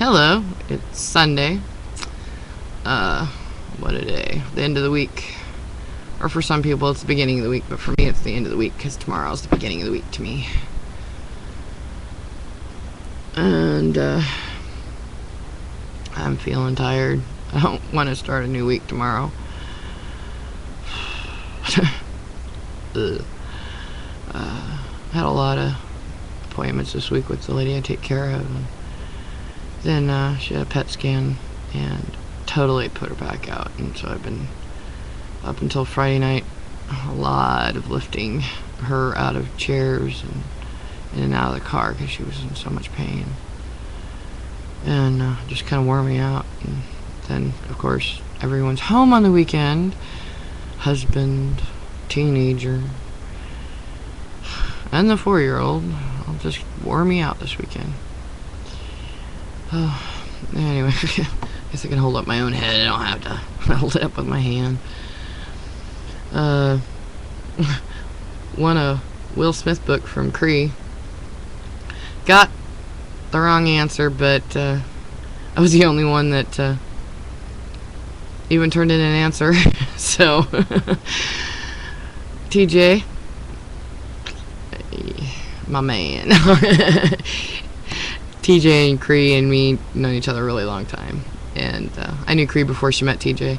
Hello, it's Sunday. What a day. The end of the week. Or for some people it's the beginning of the week, but for me it's the end of the week because tomorrow's the beginning of the week to me. And, I'm feeling tired. I don't want to start a new week tomorrow. Had a lot of appointments this week with the lady I take care of. And then she had a PET scan and totally put her back out. And so I've been up until Friday night, a lot of lifting her out of chairs and in and out of the car because she was in so much pain. And just kind of wore me out. And then, of course, everyone's home on the weekend. Husband, teenager, and the 4-year-old just wore me out this weekend. Anyway, I guess I can hold up my own head. I don't have to hold it up with my hand. Won a Will Smith book from Cree. Got the wrong answer, but I was the only one that even turned in an answer. So, TJ, my man. TJ and Cree and me known each other a really long time, and I knew Cree before she met TJ.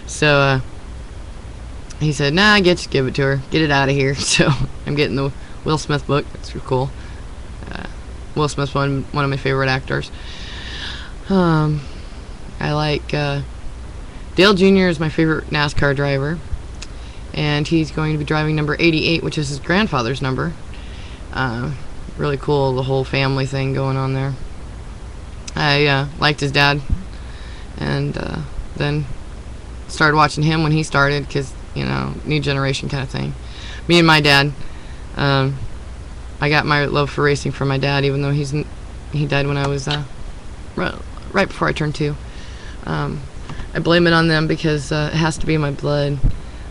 So he said, "Nah, just give it to her. Get it out of here." So I'm getting the Will Smith book. That's really cool. Will Smith's one of my favorite actors. I like Dale Jr. is my favorite NASCAR driver, and he's going to be driving number 88, which is his grandfather's number. Really cool, the whole family thing going on there. I liked his dad, and then started watching him when he started, because, you know, new generation kind of thing. Me and my dad, I got my love for racing from my dad, even though he died when I was right before I turned 2. I blame it on them because it has to be in my blood.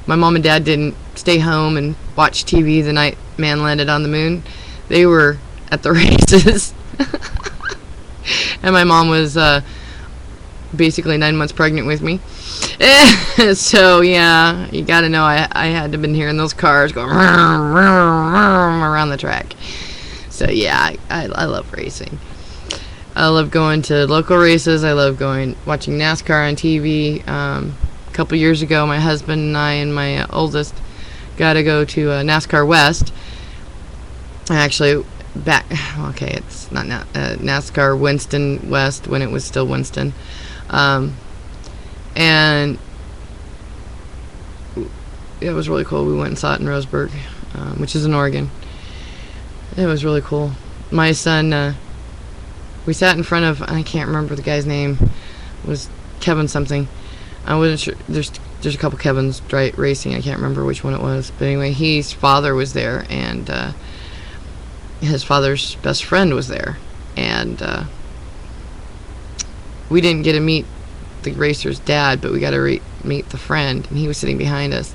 My mom and dad didn't stay home and watch TV the night man landed on the moon. They were at the races. And my mom was basically 9 months pregnant with me. So, yeah, you gotta know I had to have been hearing those cars going around the track. So, yeah, I love racing. I love going to local races. I love watching NASCAR on TV. A couple years ago, my husband and I and my oldest got to go to NASCAR West. Actually, it's not NASCAR Winston West when it was still Winston. And it was really cool. We went and saw it in Roseburg, which is in Oregon. It was really cool. My son, we sat in front of, I can't remember the guy's name. It was Kevin something. I wasn't sure. There's a couple Kevins racing. I can't remember which one it was. But anyway, his father was there, and his father's best friend was there. And we didn't get to meet the racer's dad, but we got to meet the friend, and he was sitting behind us.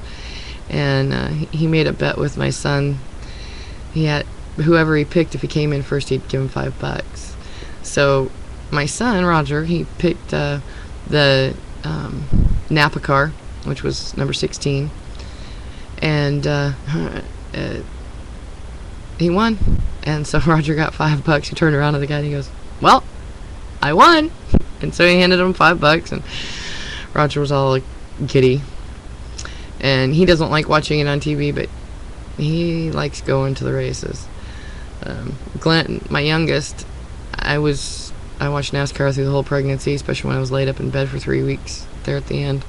And he made a bet with my son. He had whoever he picked, if he came in first, he'd give him $5. So my son Roger, he picked the Napa car, which was number 16, and he won. And so Roger got $5. He turned around to the guy and he goes, "Well, I won." And so he handed him $5, and Roger was all like giddy. And he doesn't like watching it on TV, but he likes going to the races. Glenn, my youngest, I watched NASCAR through the whole pregnancy, especially when I was laid up in bed for 3 weeks there at the end.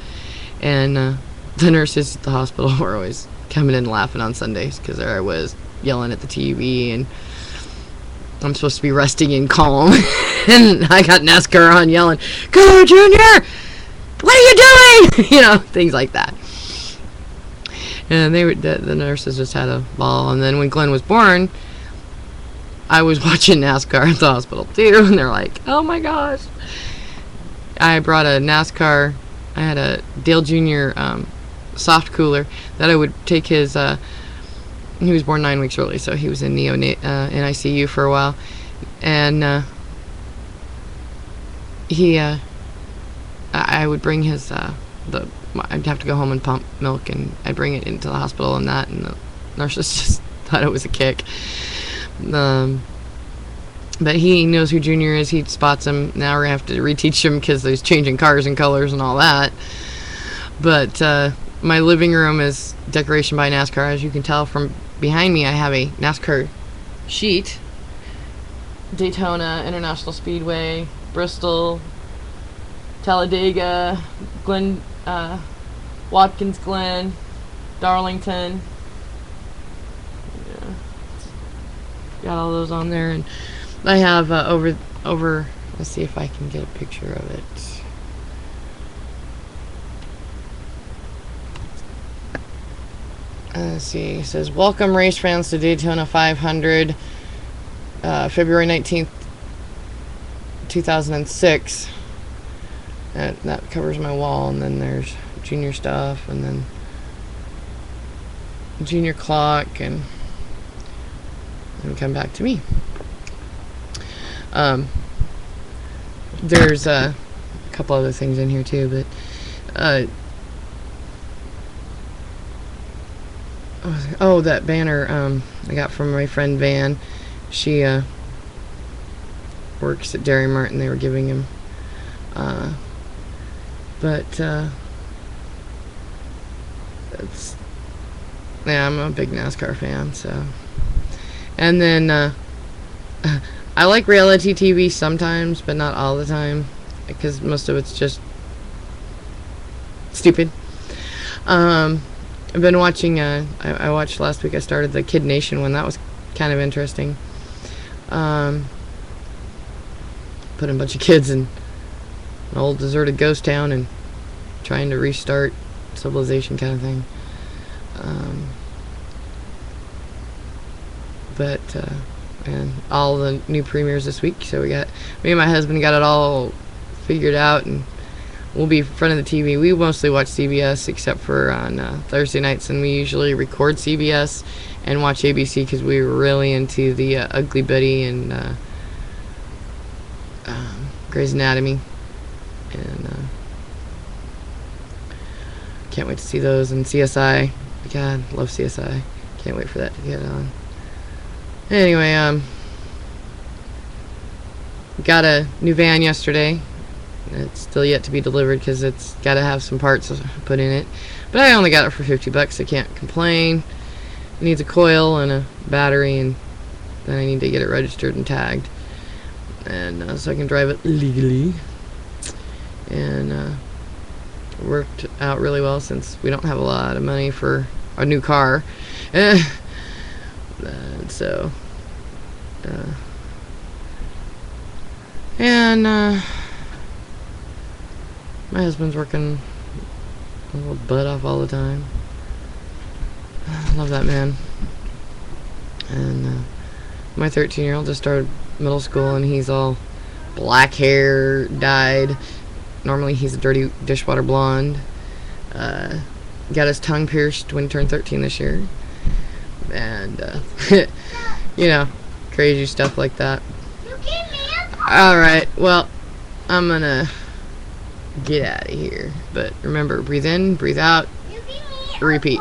And the nurses at the hospital were always coming in laughing on Sundays, because there I was yelling at the TV, and I'm supposed to be resting and calm. And I got NASCAR on yelling, "Go, Junior! What are you doing?" You know, things like that. And the nurses just had a ball. And then when Glenn was born, I was watching NASCAR at the hospital too, and they're like, "Oh my gosh." I brought a NASCAR, I had a Dale Jr. Soft cooler that I would take his, he was born 9 weeks early, so he was in ICU for a while. And he I would bring his I'd have to go home and pump milk, and I'd bring it into the hospital and the nurses just thought it was a kick. But he knows who Junior is. He spots him. Now we're going to have to reteach him because he's changing cars and colors and all that. But my living room is decoration by NASCAR. As you can tell from behind me, I have a NASCAR sheet. Daytona, International Speedway, Bristol, Talladega, Watkins Glen, Darlington. Yeah. Got all those on there. And I have over. Let's see if I can get a picture of it. Let's see. It says, "Welcome race fans to Daytona 500, February 19th, 2006." That covers my wall, and then there's Junior stuff, and then Junior clock, and come back to me. There's a couple other things in here too, but that banner I got from my friend Van. She works at Dairy Mart, and they were giving him I'm a big NASCAR fan, so. And then I like reality TV sometimes, but not all the time, because most of it's just stupid. I've been watching, I watched last week, I started the Kid Nation one. That was kind of interesting. Putting a bunch of kids in an old deserted ghost town and trying to restart civilization kind of thing. And all the new premieres this week, so me and my husband got it all figured out, and we'll be in front of the TV. We mostly watch CBS except for on Thursday nights, and we usually record CBS and watch ABC because we were really into the Ugly Betty and Grey's Anatomy, and can't wait to see those. And CSI, God, love CSI. Can't wait for that to get on. Anyway, got a new van yesterday. It's still yet to be delivered because it's got to have some parts put in it. But I only got it for $50. I can't complain. It needs a coil and a battery, and then I need to get it registered and tagged, and so I can drive it legally. And worked out really well since we don't have a lot of money for a new car. So, my husband's working a little butt off all the time. I love that man. And my 13-year-old just started middle school, and he's all black hair, dyed. Normally he's a dirty dishwater blonde. Got his tongue pierced when he turned 13 this year. And, crazy stuff like that. Alright, well, I'm gonna get out of here. But remember, breathe in, breathe out, repeat.